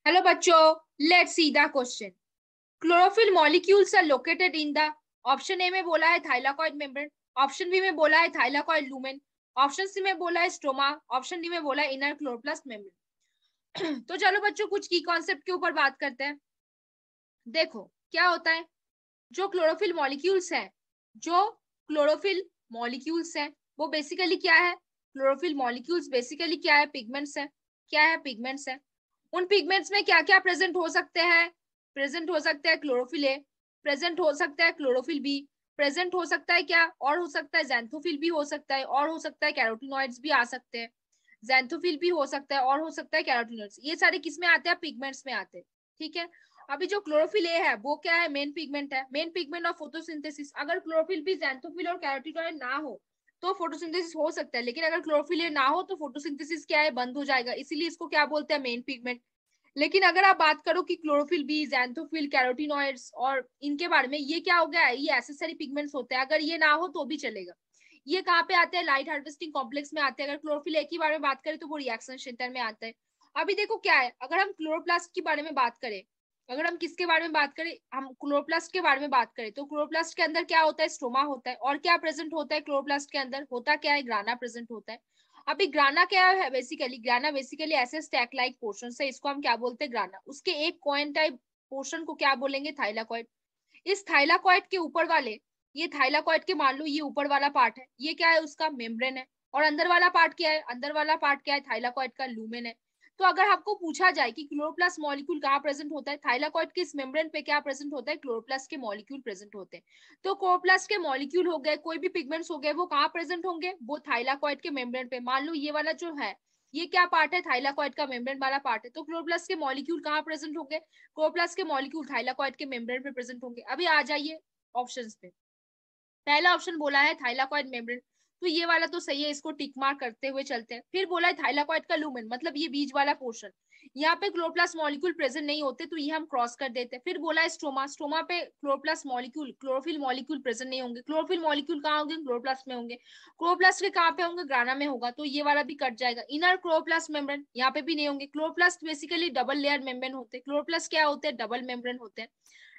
Hello बच्चों, let's see the question. Chlorophyll molecules are located in the, option A में बोला है thylakoid membrane, option B में बोला है थाइलाकॉइड लूमेन, ऑप्शन सी में बोला है स्ट्रोमा, ऑप्शन डी में बोला है इनर क्लोरोप्लास्ट मेम्ब्रेन। तो चलो बच्चों कुछ की कॉन्सेप्ट के ऊपर बात करते हैं। देखो क्या होता है, जो क्लोरोफिल मॉलिक्यूल्स है, जो क्लोरोफिल मॉलिक्यूल्स है वो बेसिकली क्या है? क्लोरोफिल मॉलिक्यूल्स बेसिकली क्या है? पिगमेंट्स है। क्या है? पिगमेंट्स है। उन पिगमेंट्स में क्या क्या प्रेजेंट हो सकते हैं? प्रेजेंट हो सकता है क्लोरोफिल ए, प्रेजेंट हो सकता है क्लोरोफिल बी, प्रेजेंट हो सकता है क्या और हो सकता है ज़ैंथोफिल भी हो सकता है, और हो सकता है कैरोटिनॉइड्स भी आ सकते हैं। ज़ैंथोफिल भी हो सकता है और हो सकता है कैरोटिनॉइड्स। ये सारे किस में आते हैं? पिगमेंट्स में आते हैं। ठीक है। अभी जो क्लोरोफिल ए है वो क्या है? मेन पिगमेंट है, मेन पिगमेंट ऑफ फोटोसिंथेसिस। अगर क्लोरोफिल भी ज़ैंथोफिल और कैरोटिनॉइड ना हो तो फोटोसिंथेसिस हो सकता है, लेकिन अगर क्लोरोफिल ए ना हो तो फोटोसिंथेसिस क्या है? बंद हो जाएगा। इसीलिए इसको क्या बोलते हैं? Main pigment. लेकिन अगर आप बात करो कि क्लोरोफिल बी, ज़ैंथोफिल, कैरोटिनॉइड्स और इनके बारे में, ये क्या हो गया है? ये एसेसरी पिगमेंट्स होते हैं, अगर ये ना हो तो भी चलेगा। ये कहाँ पे आते हैं? लाइट हार्वेस्टिंग कॉम्प्लेक्स में आते हैं। अगर क्लोरोफिल ए के बारे में बात करें तो वो रिएक्शन सेंटर में आता है। अभी देखो क्या है, अगर हम क्लोरोप्लास्ट के बारे में बात करें, अगर हम किसके बारे में बात करें, हम क्लोरोप्लास्ट के बारे में बात करें तो क्लोरोप्लास्ट के अंदर क्या होता है? स्ट्रोमा होता है। और क्या प्रेजेंट होता है क्लोरोप्लास्ट के अंदर? होता क्या है? ग्राना प्रेजेंट होता है। अभी ग्राना क्या है? बेसिकली ग्राना बेसिकली ऐसे स्टैक लाइक पोर्शन है, इसको हम क्या बोलते हैं? ग्राना। उसके एक कॉइन टाइप पोर्शन को क्या बोलेंगे? थाइलाकॉइड। इस थाइलाकॉइड के ऊपर वाले, ये थाइलाकॉइड के मान लो ये ऊपर वाला पार्ट है, ये क्या है? उसका मेम्ब्रेन है। और अंदर वाला पार्ट क्या है? अंदर वाला पार्ट क्या है? थाइलाकॉइड का लूमेन है। तो अगर आपको पूछा जाए कि क्लोरोप्लास्ट मॉलिक्यूल कहाँ प्रेजेंट होता है, थाइलाकॉइड के इस मेम्ब्रेन पे क्या प्रेजेंट होता है? क्लोरोप्लास्ट के मॉलिक्यूल प्रेजेंट होते हैं। तो क्लोरोप्लास्ट के मॉलिक्यूल हो गए, कोई भी पिगमेंट्स हो गए, वो कहाँ प्रेजेंट होंगे? वो थाइलाकॉइड के मेम्ब्रेन पे। मान लो ये वाला जो है, ये क्या पार्ट है? थाइलाकॉइड का मेम्ब्रेन वाला पार्ट है। तो क्लोरोप्लास्ट के मॉलिक्यूल कहाँ प्रेजेंट होंगे? क्लोरोप्लास्ट के मॉलिक्यूल थाइलाकॉइड के मेम्ब्रेन पे प्रेजेंट होंगे। अभी आ जाइए ऑप्शंस पे। पहला ऑप्शन बोला है थाइलाकॉइड मेम्ब्रेन, तो ये वाला तो सही है, इसको टिक मार्क करते हुए चलते हैं। फिर बोला है थाइलाकॉइड का लूमेन, मतलब ये बीच वाला पोर्शन, यहाँ पे क्लोरोप्लास्ट मॉलिक्यूल प्रेजेंट नहीं होते तो ये हम क्रॉस कर देते हैं। फिर बोला है स्ट्रोमा, स्ट्रोमा पे chloroplast molecule, chlorophyll molecule present नहीं होंगे। क्लोरोफिल मॉलिक्यूल कहाँ होंगे? क्लोरोप्लास्ट में होंगे। क्लोरोप्लास्ट के कहाँ पे होंगे? ग्राना में होगा, तो ये वाला भी कट जाएगा। इनर क्लोरोप्लास्ट मेम्ब्रेन, यहाँ पे भी नहीं होंगे। Chloroplast basically double layer membrane होते हैं। क्लोरोप्लास्ट क्या होते हैं? डबल मेम्ब्रेन होते हैं।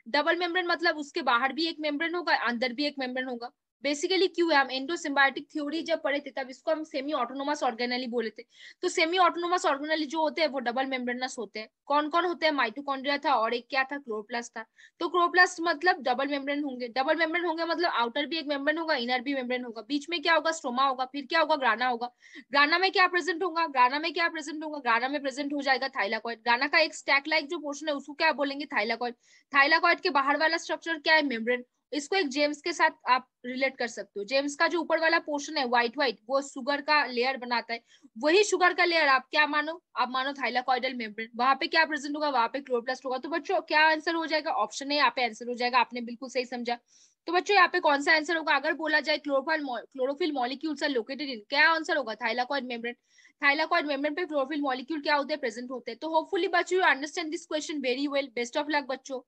डबल मेम्ब्रेन मतलब उसके बाहर भी एक मेम्ब्रेन होगा, अंदर भी एक मेम्ब्रेन होगा। बेसिकली क्यों है, हम एंडोसिम्बायोटिक थ्योरी जब पढ़े थे तब इसको हम सेमी ऑटोनोमस ऑर्गेनेली बोले थे। तो सेमी ऑटोनोमस ऑर्गेनेली जो होते हैं वो डबल मेम्ब्रेनस होते हैं। कौन कौन होते हैं? माइटोकॉन्ड्रिया था और एक क्या था? क्लोरोप्लास्ट था। तो क्लोरोप्लास्ट मतलब डबल मेम्ब्रेन होंगे। डबल मेम्ब्रेन होंगे मतलब आउटर भी एक मेम्ब्रेन होगा, इनर भी मेम्ब्रेन होगा। बीच में क्या होगा? स्ट्रोमा होगा। फिर क्या होगा? ग्राना होगा। ग्राना में क्या प्रेजेंट होगा? ग्राना में क्या प्रेजेंट होगा? ग्राना में प्रेजेंट हो जाएगा थाइलाकॉइड। ग्राना का एक स्टैक लाइक जो पोर्शन है उसको क्या बोलेंगे? थाइलाकॉइड। थाइलाकॉइड के बाहर वाला स्ट्रक्चर क्या है? मेम्ब्रेन। इसको एक जेम्स के साथ आप रिलेट कर सकते हो। जेम्स का जो ऊपर वाला पोर्शन है व्हाइट व्हाइट, वो शुगर का लेयर बनाता है। वही शुगर का लेयर आप क्या मानो? आप मानो थाइलाकॉइडल मेम्ब्रेन। वहां पे क्या प्रेजेंट होगा? वहां पे क्लोरोप्लास्ट होगा। तो बच्चों क्या आंसर हो जाएगा? ऑप्शन ए यहाँ पे आंसर हो जाएगा। आपने बिल्कुल सही समझा। तो बच्चों यहाँ पे कौन सा आंसर होगा? अगर बोला जाए chlorophyll molecules are located in, क्या आंसर होगा? Thylakoid membrane. थाइलाकॉइड मेम्ब्रेन पे क्लोरोफिल मॉलिक्यूल क्या होते हैं? प्रेजेंट होते हैं। तो होपफुली बच्चों you understand this question very well. Best of luck बच्चों।